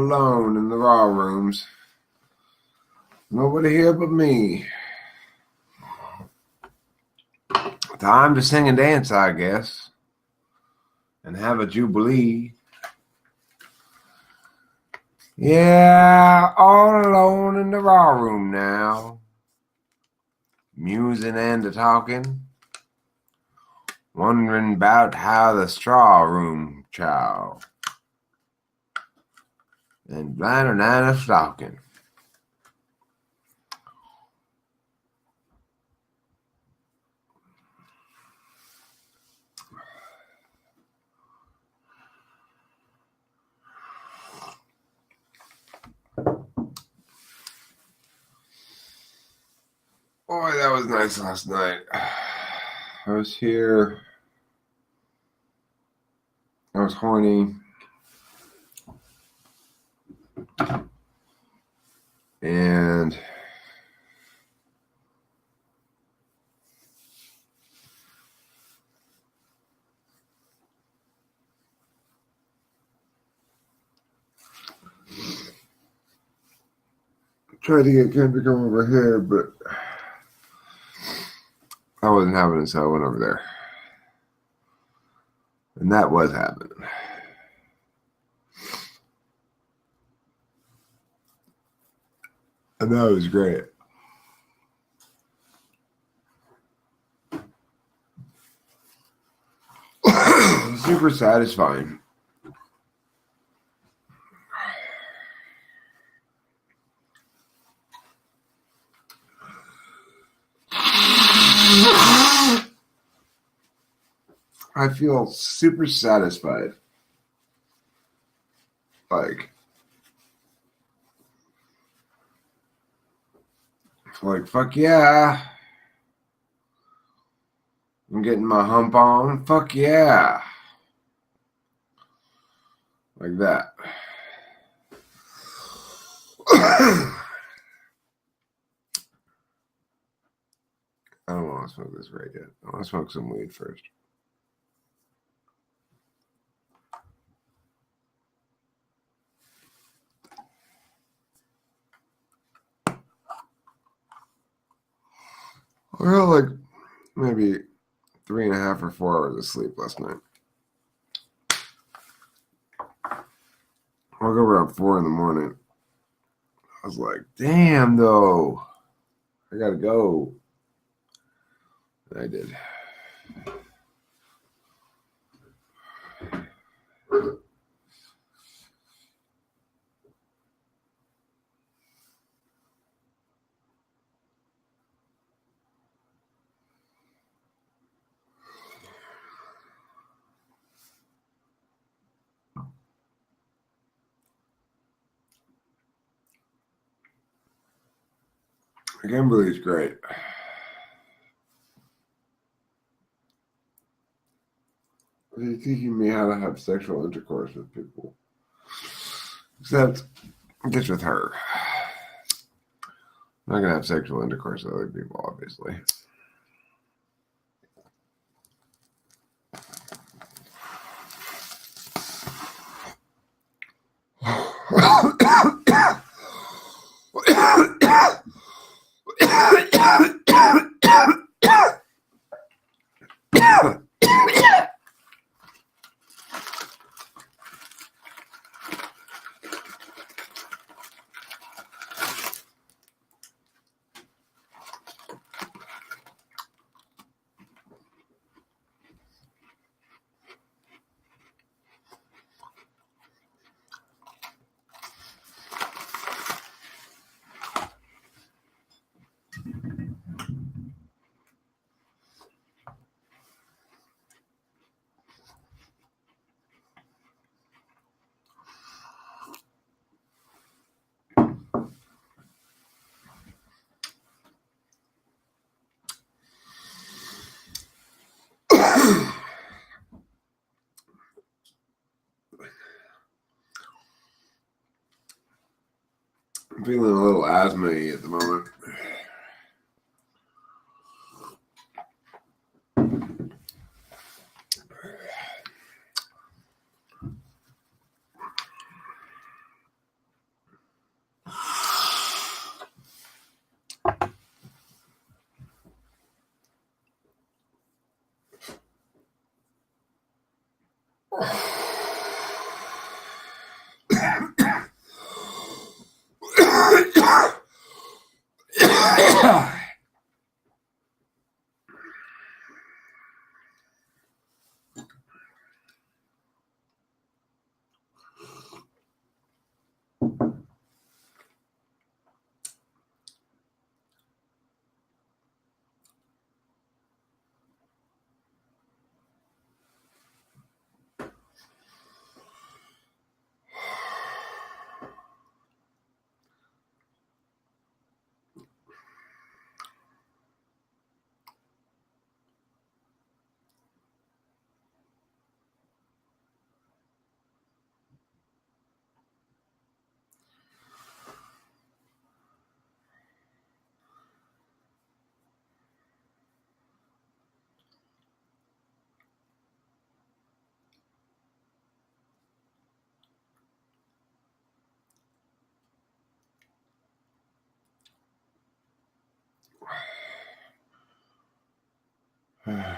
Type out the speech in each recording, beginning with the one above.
alone in the raw rooms. Nobody here but me. Time to sing and dance, I guess, and have a jubilee. Yeah, all alone in the raw room now, musing and a-talking, wondering about how the straw room chow, and blind and a stalking. Boy, that was nice last night. I was here. I was horny. And tried to get Ken to come over here, but I wasn't having it, so I went over there. And that was happening. And that was great. Super satisfying. I feel super satisfied. Like, fuck yeah. I'm getting my hump on. Fuck yeah. Like that. I don't want to smoke this right yet. I want to smoke some weed first. I got like maybe 3.5 or 4 hours of sleep last night. I woke up around 4 in the morning. I was like, damn, though. I gotta go. And I did. Kimberly's great. She's teaching me how to have sexual intercourse with people. Except, just with her. I'm not going to have sexual intercourse with other people, obviously. I'm feeling a little asthma-y at the moment. I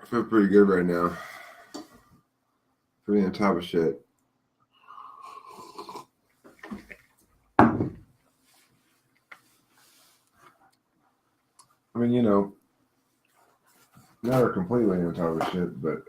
feel pretty good right now. Pretty on top of shit. I mean, never completely on top of shit, but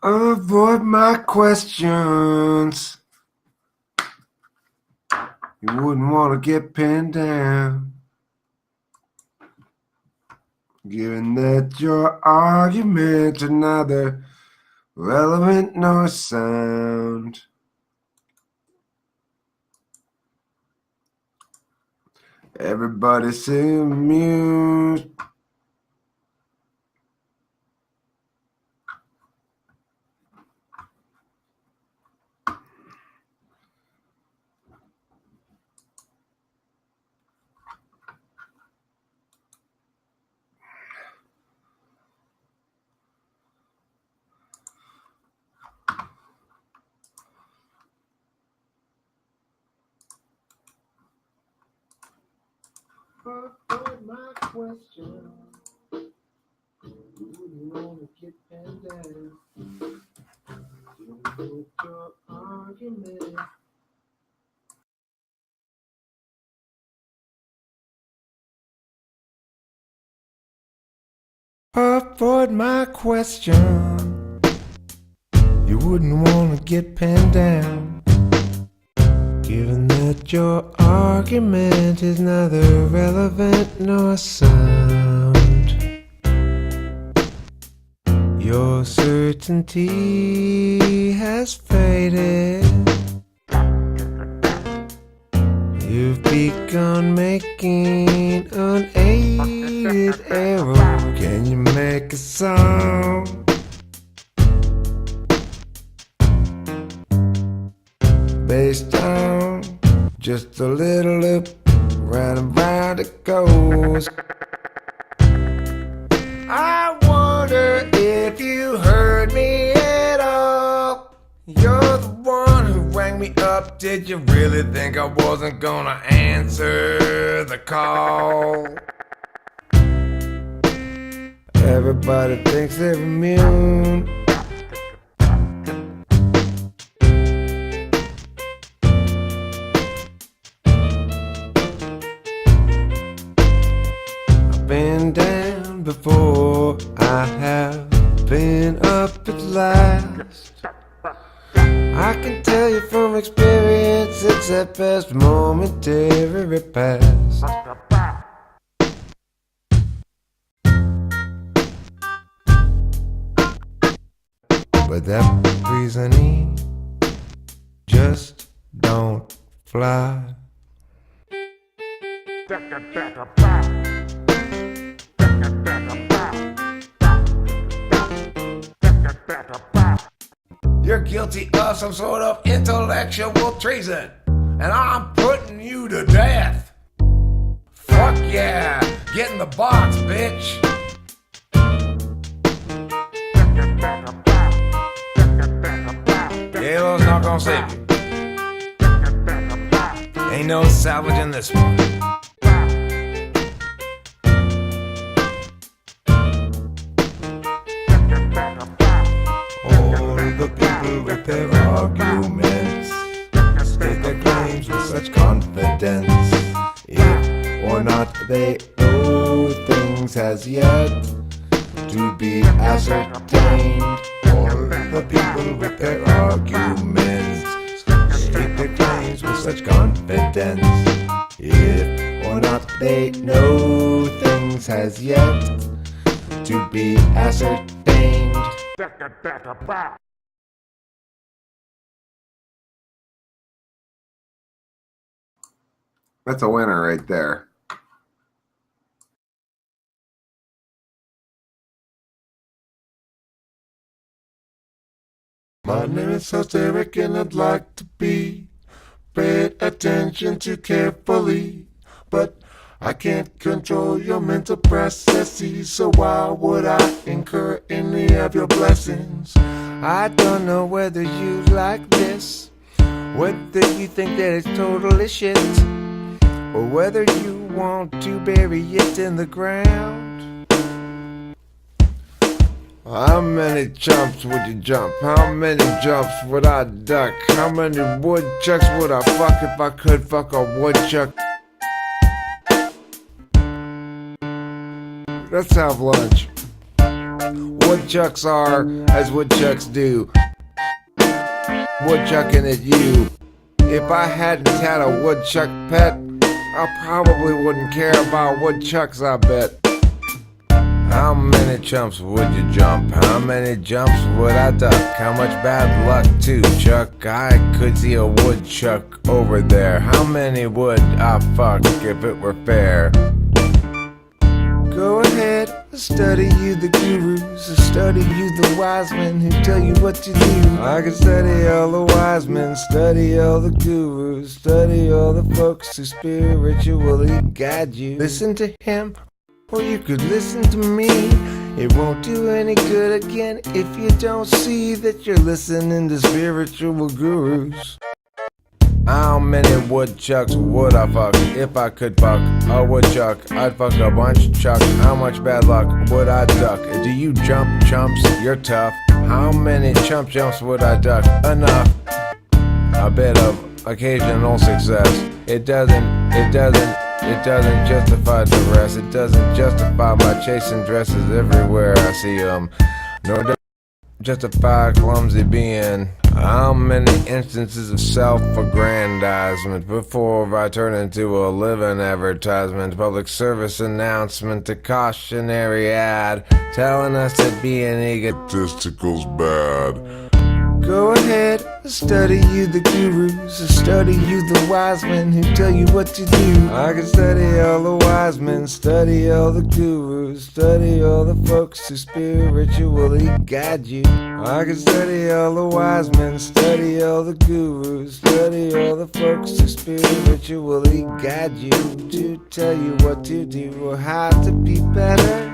Avoid my questions. You wouldn't want to get pinned down. Given that your arguments are neither relevant nor sound. Everybody's amused. Avoid my question. You wouldn't want to get pinned down. You put your argument. Avoid my question. You wouldn't want to get pinned down. Given that your argument is neither relevant nor sound. Your certainty has faded. You've begun making unaided error. Can you make a sound? Based on just a little loop, round and round it goes. I wonder if you heard me at all. You're the one who rang me up. Did you really think I wasn't gonna answer the call? Everybody thinks they're immune. Been down before, I have been up at last. I can tell you from experience, it's at best momentary past. But that reasoning just don't fly. You're guilty of some sort of intellectual treason, and I'm putting you to death. Fuck yeah, get in the box, bitch. Halo's not gonna save you. Ain't no salvaging this one. The people with their arguments state their claims with such confidence. If or not they know things as yet to be ascertained. All the people with their arguments state their claims with such confidence. If or not they know things as yet to be ascertained. That's a winner right there. My name is Derek and I'd like to be paid attention to carefully, but I can't control your mental processes, so why would I incur any of your blessings? I don't know whether you like this, whether you think that it's totally shit, or whether you want to bury it in the ground. How many jumps would you jump? How many jumps would I duck? How many woodchucks would I fuck if I could fuck a woodchuck? Let's have lunch. woodchucks are as woodchucks do. Woodchucking at you. If I hadn't had a woodchuck pet, I probably wouldn't care about woodchucks, I bet. How many jumps would you jump? How many jumps would I duck? How much bad luck too, Chuck? I could see a woodchuck over there. How many would I fuck if it were fair? Go ahead, study you the gurus, study you the wise men who tell you what to do. I can study all the wise men, study all the gurus, study all the folks who spiritually guide you. Listen to him, or you could listen to me. It won't do any good again if you don't see that you're listening to spiritual gurus. How many woodchucks would I fuck if I could fuck a woodchuck? I'd fuck a bunch, Chuck. How much bad luck would I duck? Do you jump, chumps? You're tough. How many chump jumps would I duck? Enough. A bit of occasional success. It doesn't justify the rest. It doesn't justify my chasing dresses everywhere I see them. Nor does it justify clumsy being. How many instances of self-aggrandizement before I turn into a living advertisement, public service announcement, a cautionary ad telling us that being egotistical's bad? Go ahead, study you the gurus, study you the wise men who tell you what to do. I can study all the wise men, study all the gurus, study all the folks who spiritually guide you. I can study all the wise men, study all the gurus, study all the folks who spiritually guide you to tell you what to do or how to be better.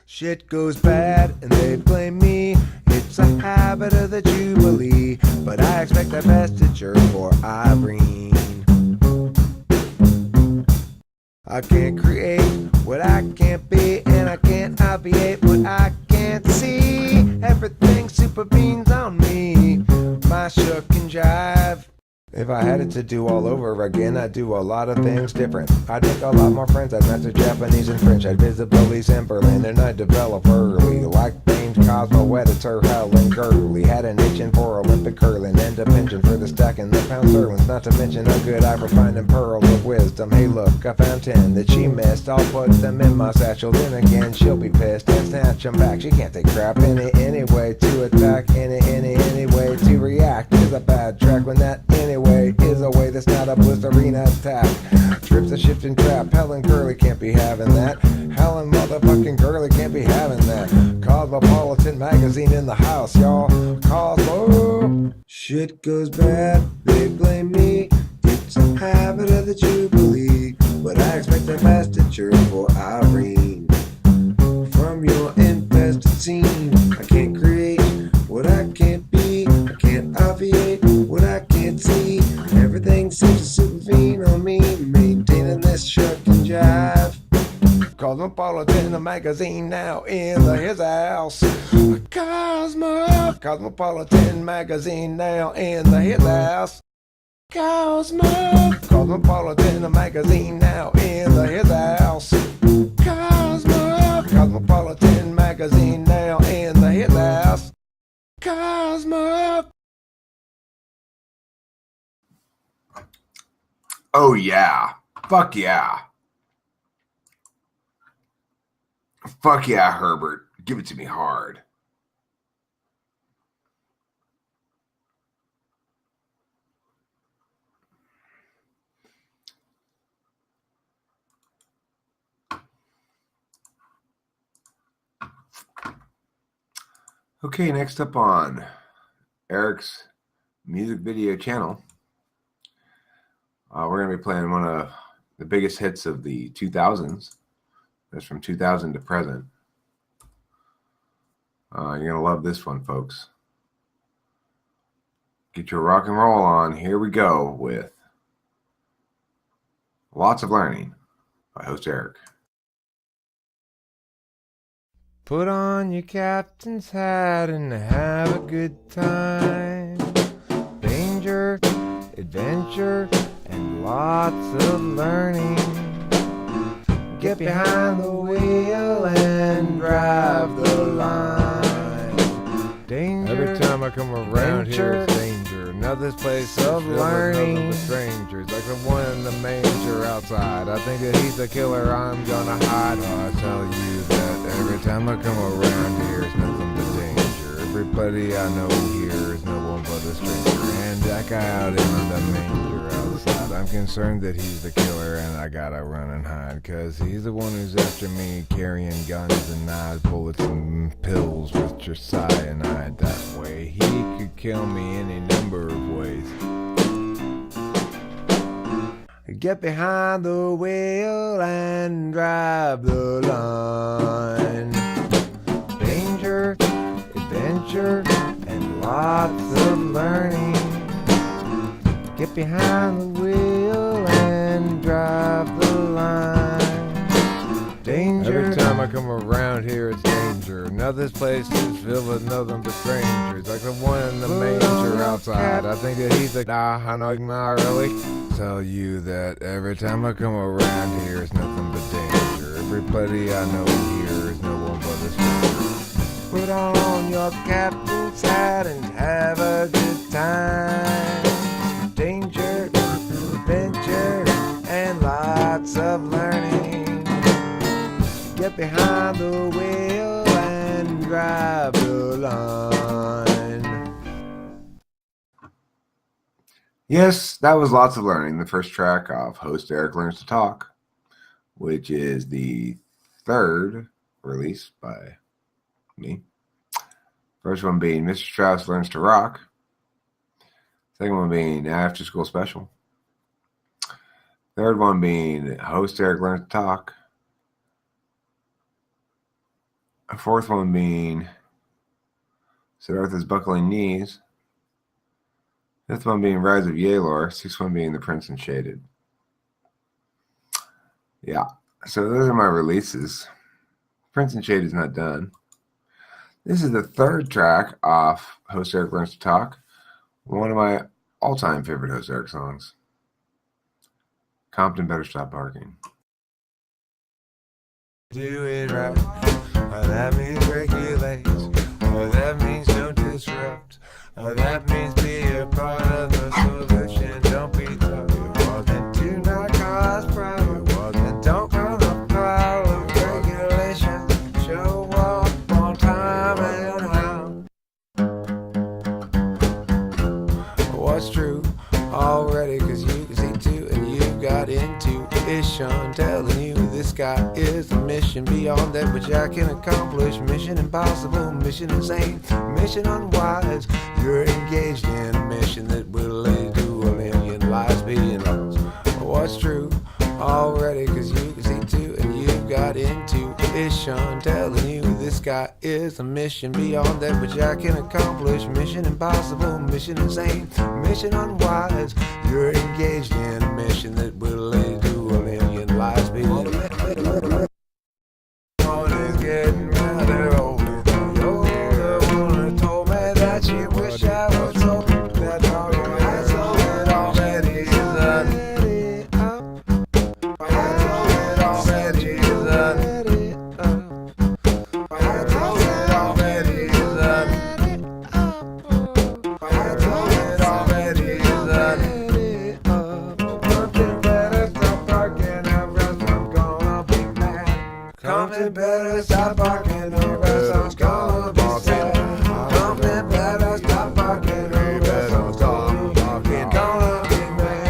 Shit goes bad and they blame me. It's a habit of the Jubilee, but I expect the best teacher for Irene. I can't create what I can't be, and I can't obviate what I can't see. Everything supervenes on me, my shuck and jive. If I had it to do all over again, I'd do a lot of things different. I'd make a lot more friends, I'd master Japanese and French, I'd visit Belize and Berlin, and I'd develop early. Like famed Cosmo editor Helen Gurley, had an itching for Olympic curling and a penchant for the stacking the pound sterlings. Not to mention a good eye for finding pearl of wisdom. Hey look, I found 10 that she missed, I'll put them in my satchel. Then again, she'll be pissed and snatch them back. She can't take crap any way to attack, any way to react. Is a bad track when that anyway is a way that's not a blistering attack. Trips a shifting trap. Helen Gurley can't be having that. Helen motherfucking Gurley can't be having that. Cosmopolitan magazine in the house, y'all. Cosmo. Shit goes bad, they blame me. It's a habit of the Jubilee, but I expect the best teacher for Irene. From your infested scene, I can't create what I can't be. I can't obviate what I can't see. Everything seems to supervene on me, maintaining this shuck and jive. Cosmopolitan magazine now in his house. Cosmopolitan magazine now in his house. Cosmopolitan magazine now in his house. Cosmopolitan magazine now in his house. Cosmo. Oh yeah. Fuck yeah. Fuck yeah, Herbert. Give it to me hard. Okay, next up on Eric's music video channel, we're going to be playing one of the biggest hits of the 2000s. That's from 2000 to present. You're going to love this one, folks. Get your rock and roll on. Here we go with Lots of Learning by host Eric. Put on your captain's hat and have a good time. Danger, adventure, and lots of learning. Get behind the wheel and drive the line. Danger, every time I come around here, it's danger. Now this place of learning with strangers, like the one in the manger outside. I think that he's the killer, I'm gonna hide. I tell you that every time I come around here, it's nothing but danger. Everybody I know here is no one but a stranger. And that guy out in the manger outside, I'm concerned that he's the killer and I gotta run and hide. Cause he's the one who's after me, carrying guns and knives, bullets and pills with your cyanide. That way he could kill me any number of ways. Get behind the wheel and drive the line. Danger, adventure, and lots of learning. Get behind the wheel and drive the line. Danger. Every time I come around here, it's danger. Now this place is filled with nothing but strangers, like the one in the manger outside. I think that he's like, nah, I know not really. Tell you that every time I come around here, it's nothing but danger. Everybody I know here is no one but a stranger. Put on your captain's hat and have a good time. Danger, adventure, and lots of learning. Get behind the wheel and drive the line. Yes, that was Lots of Learning, the first track of host Eric Learns to Talk, which is the third release by me. First one being Mr. Strauss Learns to Rock. Second one being After School Special. Third one being host Eric Learns to Talk. Fourth one being Siddhartha's Buckling Knees. Fifth one being Rise of Yalor. Sixth one being The Prince and Shaded. Yeah, so those are my releases. Prince and Shaded is not done. This is the third track off host Eric Learns to Talk. One of my all-time favorite host Eric songs. Compton Better Stop Barking. Do it right. That means regulate. That means don't disrupt. That means be a part of the solution. Don't be talking. Well, then do not cause problem. Well, then don't come up pile of regulations. Show up on time and how. What's true already? Cause you can see too, and you got intuition telling you this guy is a mission beyond that which I can accomplish. Mission impossible, mission insane, mission unwise. You're engaged in a mission that will lead to a million lives being lost. What's true already? Cause you can see too, and you've got intuition telling you this guy is a mission beyond that which I can accomplish. Mission impossible, mission insane, mission unwise. You're engaged in a mission that will lead to a million lives being lost. Is getting rather old. You're the one who told me that you wish I was told that dog I told it already is done. I told it already is done. I told it already is done. I told it already is done. Something better stop barking, or else I'm gonna be mad. Something better stop barking, or else I'm gonna be sad. Something better stop barking, or else I'm gonna be mad.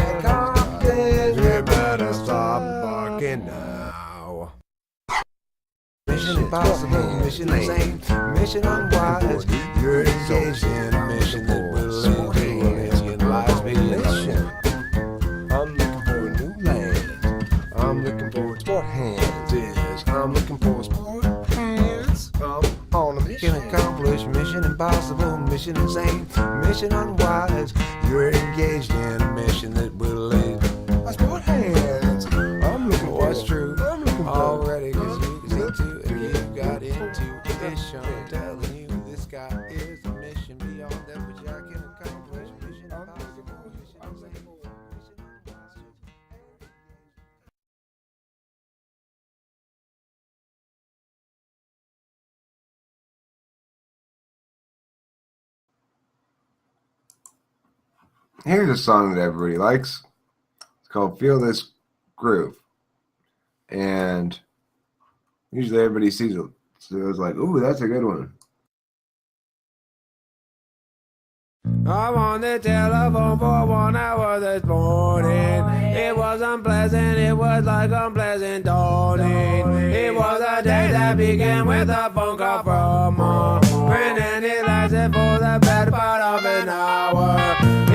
You better stop barking now. Mission impossible. mission insane, mission unwise. You're engaged in a mission that will end in alien lives beyond. I'm looking for a new land. I'm looking for sport hands. Yes, I'm looking for sport hands. I'm on a mission. Can accomplish mission impossible, mission insane, mission unwise. You're engaged in a mission that will end. My sport hands. I'm looking for what's true. I'm looking for already, cause you can see too, and you got into this show. I'm telling you, this guy is a mission beyond that which I can accomplish. Mission impossible, mission insane, mission unwise. Here's a song that everybody likes. It's called Feel This Groove. And usually everybody sees it. So it's like, ooh, that's a good one. I'm on the telephone for 1 hour this morning. It was unpleasant, it was like unpleasant dawning. It was a day that began with a phone call from a friend, and it lasted for the better part of an hour.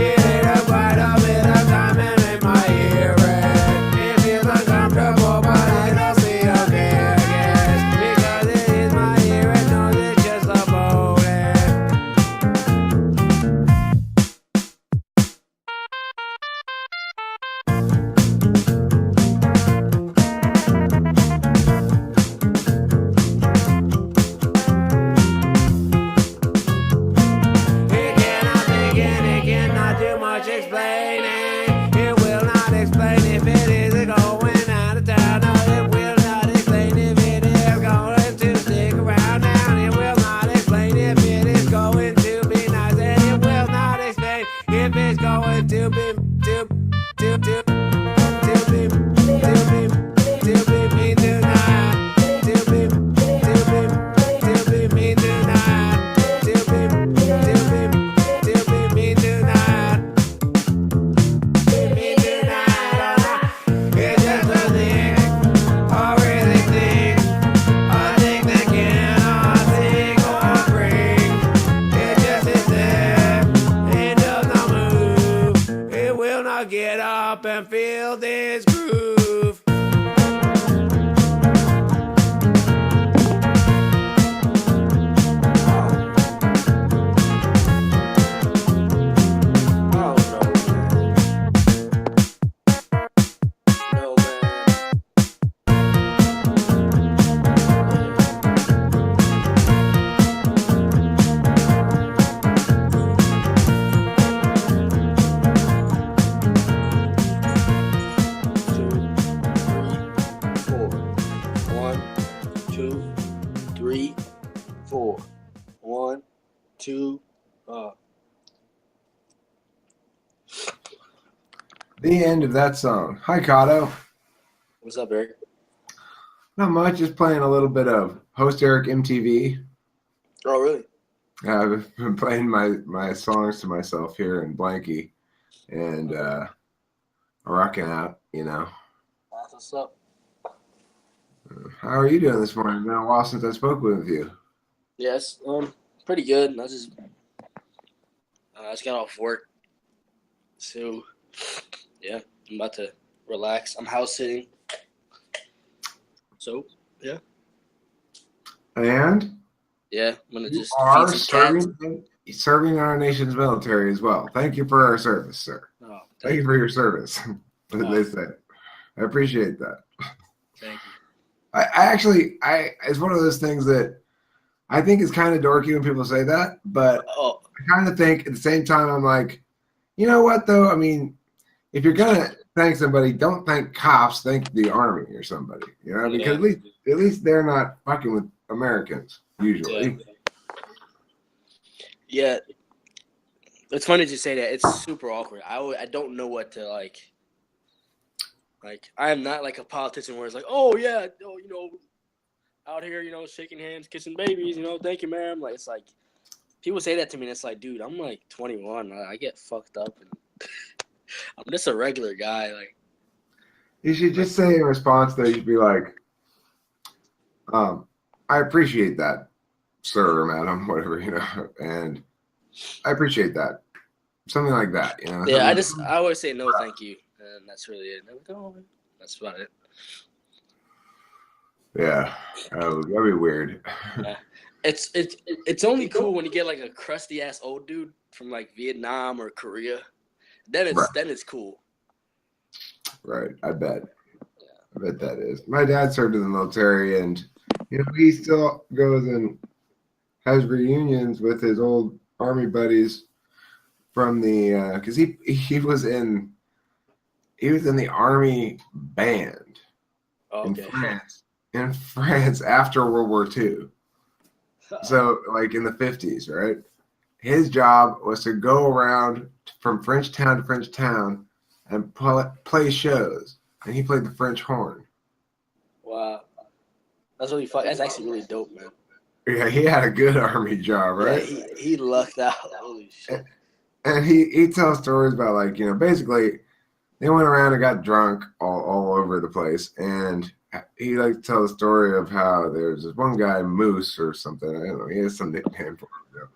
It ate up quite a bit of time and in my hearing. It feels uncomfortable, but it'll be okay, I guess, because it is my ear and knows it's just a moment. Explaining, it will not explain if it is going out of town. No, it will not explain if it is going to stick around now. It will not explain if it is going to be nice, and it will not explain if it's going to be mean tonight. To be mean tonight. To be mean tonight. Get up and feel this groove. The end of that song. Hi, Kato. What's up, Eric? Not much, just playing a little bit of Host Eric MTV. Oh, really? I've been playing my songs to myself here in Blanky and rocking out, you know. That's what's up. How are you doing this morning? It's been a while since I spoke with you. Yes, pretty good. I just got off work, so yeah, I'm about to relax. I'm house sitting, so yeah. And yeah, I'm gonna just are feed some cats. serving our nation's military as well. Thank you for our service, sir. Oh, Thank you for your service. As they say, I appreciate that. Thank you. I actually, it's one of those things that I think is kind of dorky when people say that, but I kind of think at the same time, I'm like, you know what though? I mean, if you're gonna thank somebody, don't thank cops, thank the army or somebody, you know, because at least they're not fucking with Americans usually. Yeah, it's funny to say that. It's super awkward. I don't know what to like. Like, I am not like a politician where it's like, oh yeah, you know, out here, you know, shaking hands, kissing babies, you know, thank you, ma'am. Like, it's like people say that to me, and it's like, dude, I'm like 21. I get fucked up, and I'm just a regular guy. Like, you should just say in response though, you'd be like, I appreciate that, sir or madam, whatever, and I appreciate that. Something like that, Yeah, I always say no, thank you, and that's really it. No, that's about it. Yeah, that'd be weird. Yeah. It's only cool when you get like a crusty ass old dude from like Vietnam or Korea. Then it's cool. Right, I bet. I bet that is. My dad served in the military, and he still goes and has reunions with his old army buddies from the because he was in the army band in France after World War II. So like in the 50s, right? His job was to go around from French town to French town and play shows, and he played the French horn. Wow, that's really fun. That's actually really dope, man. Yeah, he had a good army job, right? Yeah, he lucked out. Holy shit. And he tells stories about like, basically they went around and got drunk all over the place, and he likes to tell the story of how there's this one guy, Moose or something, I don't know, he has some nickname for him,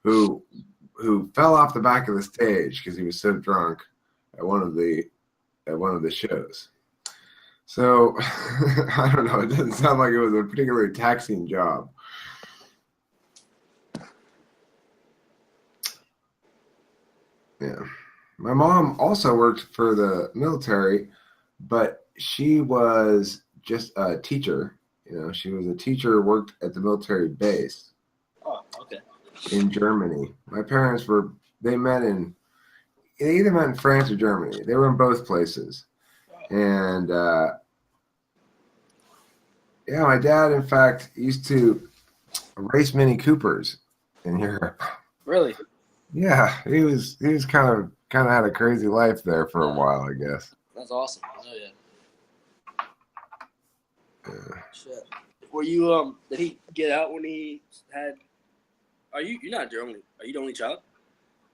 who fell off the back of the stage because he was so drunk at one of the shows. So I don't know, it doesn't sound like it was a particularly taxing job. Yeah. My mom also worked for the military, but she was just a teacher. She was a teacher, worked at the military base. Oh, okay. In Germany. My parents they either met in France or Germany. They were in both places. And my dad, in fact, used to race Mini Coopers in Europe. Really? Yeah, he was kind of had a crazy life there for a while, I guess. That's awesome. Oh yeah. Shit. Were you did he get out when he had? You're not the only? Are you the only child?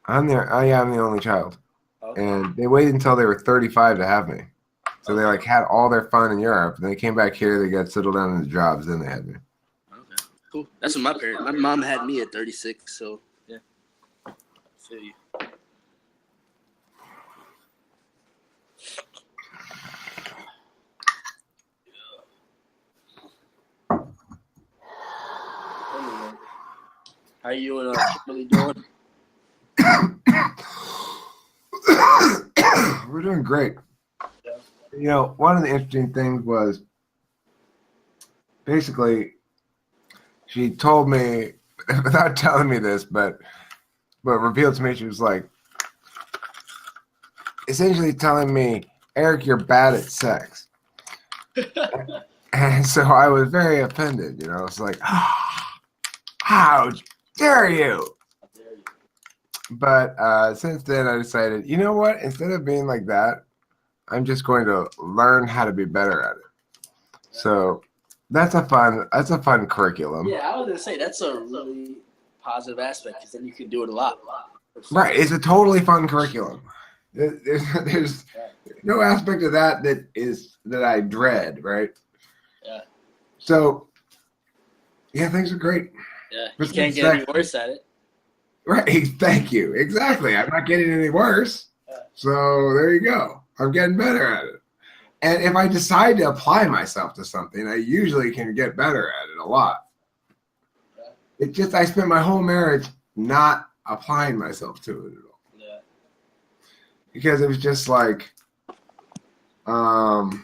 I'm there. I'm the only child, okay. And they waited until they were 35 to have me. So they like had all their fun in Europe, and they came back here. They got settled down in the jobs, then they had me. Okay, cool. That's what my mom had me at 36. So yeah, I feel you. How are you and Kimberly doing? We're doing great. Yeah. One of the interesting things was basically she told me, without telling me this, but revealed to me, she was like, essentially telling me, Eric, you're bad at sex. And so I was very offended, It's like, how dare you? But since then, I decided, you know what? Instead of being like that, I'm just going to learn how to be better at it. So that's a fun curriculum. Yeah, I was gonna say that's a really positive aspect because then you can do it a lot. Right, it's a totally fun curriculum. There's no aspect of that I dread. Right. Yeah. So yeah, things are great. Yeah, you can't get any worse at it. Right, thank you. Exactly. I'm not getting any worse. So there you go. I'm getting better at it. And if I decide to apply myself to something, I usually can get better at it a lot. It's just I spent my whole marriage not applying myself to it at all. Yeah. Because it was just like it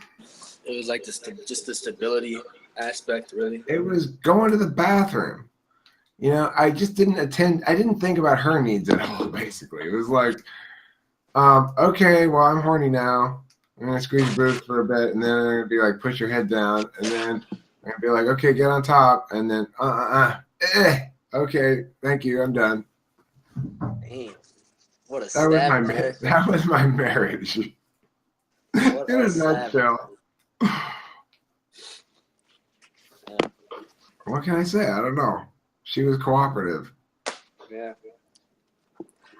was like just the stability aspect, really. It was going to the bathroom. I just didn't I didn't think about her needs at all, basically. It was like, okay, well, I'm horny now. I'm going to squeeze your boobs for a bit, and then I'm going to be like, push your head down, and then I'm going to be like, okay, get on top, and then, okay, thank you, I'm done. Damn. What a that was my marriage. In a nutshell. What can I say? I don't know. She was cooperative. Yeah.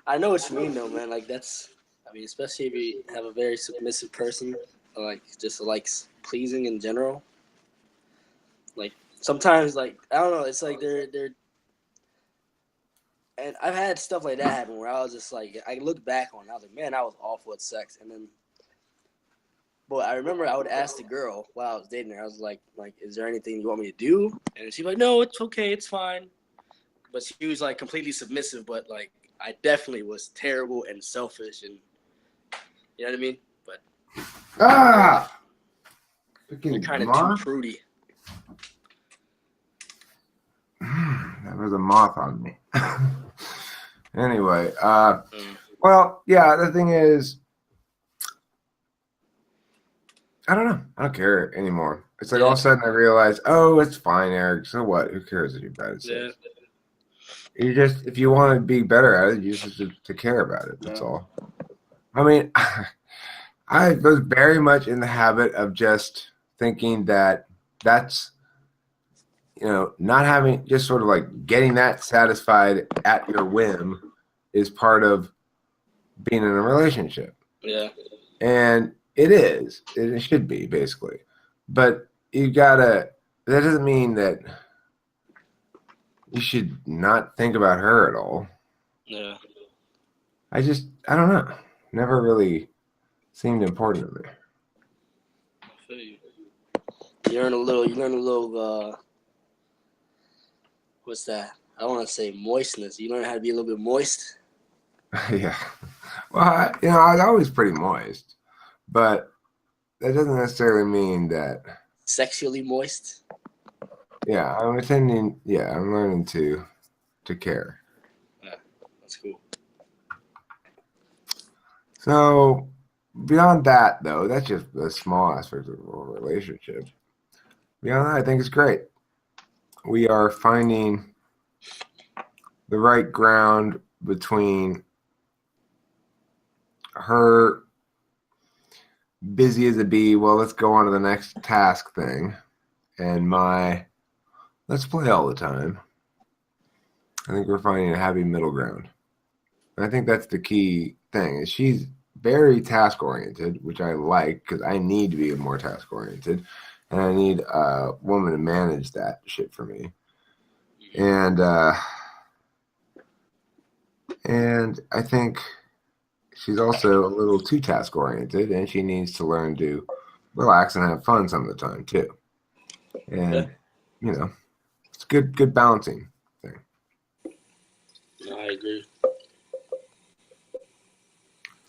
I know what you mean, though, man. Like, especially if you have a very submissive person, like, just likes pleasing in general. Like, sometimes like I don't know. It's like they're and I've had stuff like that happen where I was just like I look back on it, I was like, man, I was awful at sex, and then. But I remember I would ask the girl while I was dating her. I was like, is there anything you want me to do? And she's like, no, it's okay, it's fine. But she was like completely submissive. But like, I definitely was terrible and selfish, and you know what I mean. But Ah, you're freaking kind of too moth. prudy. That was a moth on me. Anyway, well, yeah. The thing is, I don't know. I don't care anymore. It's like all of a sudden I realize, oh, it's fine, Eric. So what? Who cares if you're bad at sex? You just, if you want to be better at it, you just have to care about it. That's all. I mean, I was very much in the habit of just thinking that that's, not having, just sort of like getting that satisfied at your whim is part of being in a relationship. Yeah. And it is. It should be, basically. But that doesn't mean that you should not think about her at all. Yeah. I don't know. Never really seemed important to me. I feel you. You learn a little, what's that? I don't want to say moistness. You learn how to be a little bit moist. Yeah. Well, I was always pretty moist. But that doesn't necessarily mean that sexually moist. Yeah, I'm learning to care. Yeah, that's cool. So beyond that, though, that's just a small aspect of a relationship. Beyond that, I think it's great. We are finding the right ground between her busy as a bee, well, let's go on to the next task thing, and let's play all the time. I think we're finding a happy middle ground. And I think that's the key thing, is she's very task-oriented, which I like, because I need to be more task-oriented, and I need a woman to manage that shit for me. And I think she's also a little too task-oriented, and she needs to learn to relax and have fun some of the time, too. And, it's good balancing thing. No, I agree.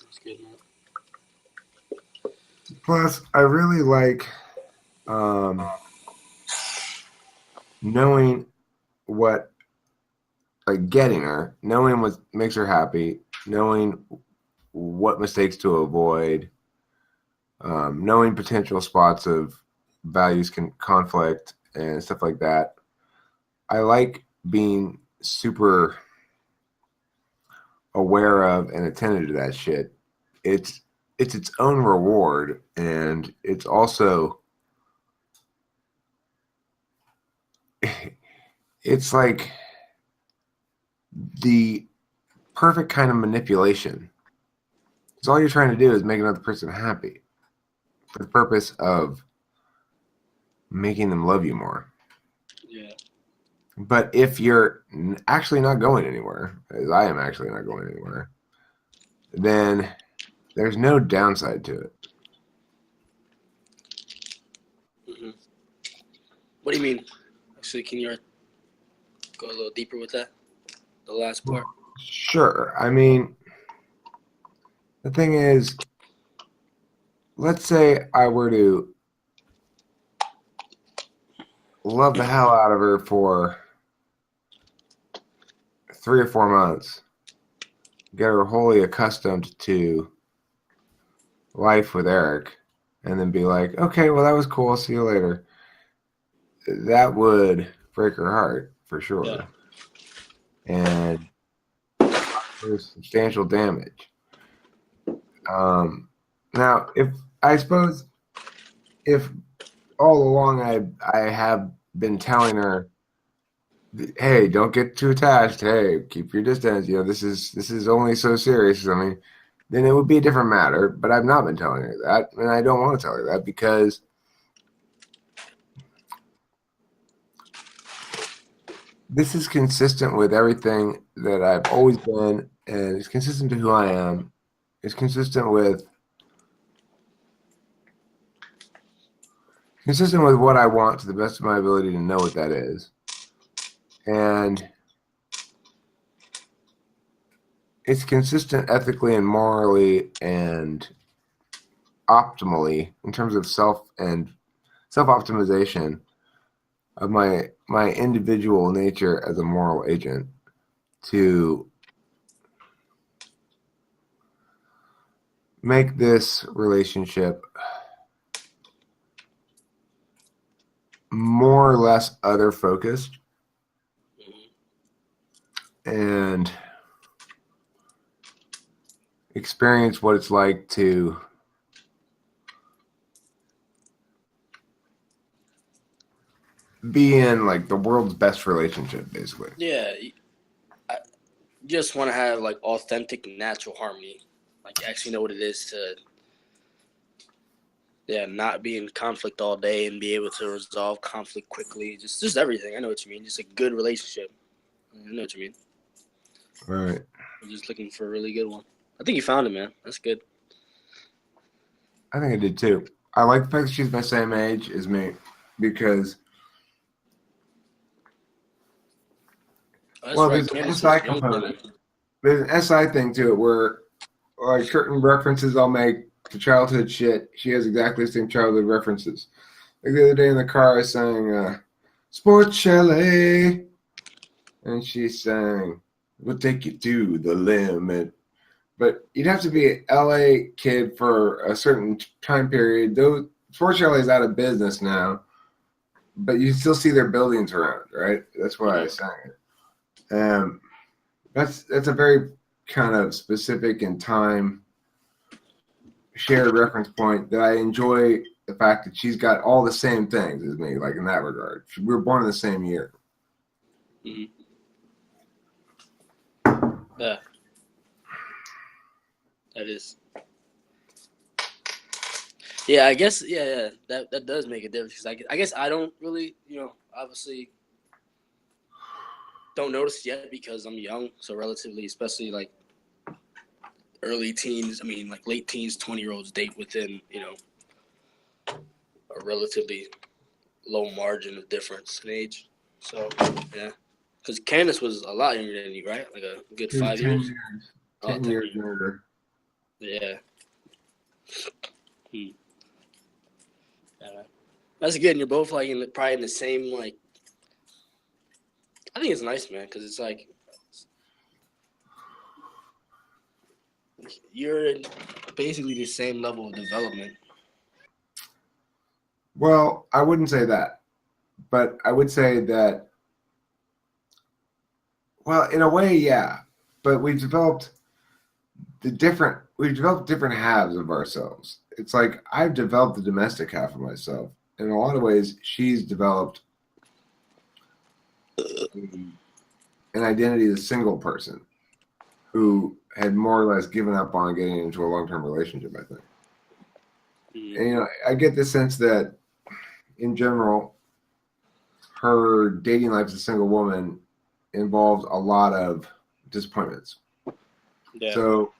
That's good, man. Plus, I really like knowing what, like getting her, knowing what makes her happy, knowing what mistakes to avoid, knowing potential spots of values conflict and stuff like that. I like being super aware of and attentive to that shit. It's its own reward, and it's also it's like the perfect kind of manipulation. Because all you're trying to do is make another person happy for the purpose of making them love you more. Yeah. But if you're actually not going anywhere, as I am actually not going anywhere, then there's no downside to it. Mm-hmm. What do you mean? Actually, can you go a little deeper with that? The last part? Sure. I mean, the thing is, let's say I were to love the hell out of her for 3 or 4 months, get her wholly accustomed to life with Eric, and then be like, okay, well, that was cool. See you later. That would break her heart for sure. Yeah. And there's substantial damage. Now, if all along I have been telling her, hey, don't get too attached. Hey, keep your distance. This is only so serious. I mean, then it would be a different matter. But I've not been telling her that, and I don't want to tell her that because This is consistent with everything that I've always been, and it's consistent to who I am. It's consistent with what I want to the best of my ability to know what that is. And it's consistent ethically and morally and optimally in terms of self-optimization of my individual nature as a moral agent to make this relationship more or less other focused and experience what it's like to be in like the world's best relationship, basically. Yeah, I just want to have like authentic, natural harmony. Like actually know what it is to, not be in conflict all day and be able to resolve conflict quickly. Just everything. I know what you mean. Just a good relationship. I know what you mean. Right. I'm just looking for a really good one. I think you found it, man. That's good. I think I did too. I like the fact that she's my same age as me because Oh, that's well, right. there's an Candace SI is younger than component. me. There's an SI thing to it where like certain references I'll make to childhood shit, she has exactly the same childhood references. Like the other day in the car, I sang Sports Chalet, and she sang We'll Take You to the Limit. But you'd have to be an LA kid for a certain time period. Those Sports Chalet is out of business now, but you still see their buildings around, right? That's why I sang it. That's a very kind of specific and time shared reference point that I enjoy the fact that she's got all the same things as me, like in that regard. We were born in the same year. Mm-hmm. Yeah. That is. Yeah, I guess. Yeah. That does make a difference. I guess I don't really, obviously don't notice yet because I'm young. So relatively, especially like early teens. I mean, like late teens, 20-year-olds date within, a relatively low margin of difference in age. So yeah, because Candace was a lot younger than you, right? Like a good 5 10 years. years. Oh, 10 years younger. Yeah. Yeah. That's good. And you're both like probably in the same like. I think it's nice, man, because it's like you're in basically the same level of development. Well, I wouldn't say that, but I would say that, well, in a way, yeah, but we've developed different halves of ourselves. It's like I've developed the domestic half of myself. In a lot of ways, she's developed an identity as a single person who had more or less given up on getting into a long-term relationship, I think. And, I get the sense that in general, her dating life as a single woman involves a lot of disappointments. Yeah. So,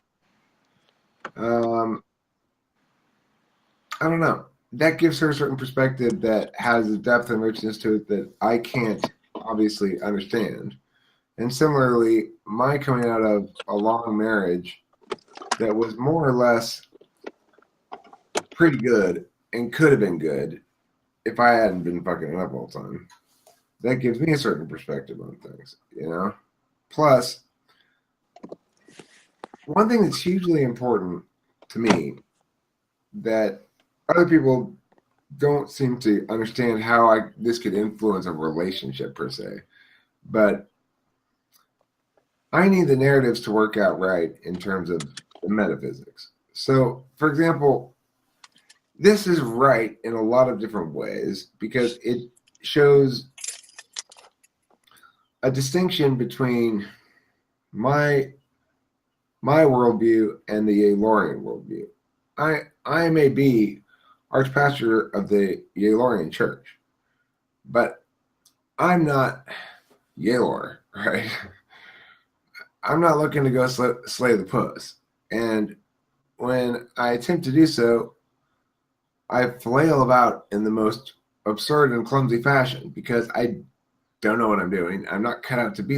I don't know. That gives her a certain perspective that has a depth and richness to it that I can't obviously understand. And similarly, my coming out of a long marriage that was more or less pretty good and could have been good if I hadn't been fucking it up all the time. That gives me a certain perspective on things, Plus, one thing that's hugely important to me that other people don't seem to understand how this could influence a relationship per se, but I need the narratives to work out right in terms of the metaphysics. So, for example, this is right in a lot of different ways because it shows a distinction between my worldview and the Yaylorian worldview. I may be archpastor of the Yaylorian church, but I'm not Yalor, right? I'm not looking to go slay the puss. And when I attempt to do so, I flail about in the most absurd and clumsy fashion because I don't know what I'm doing. I'm not cut out to be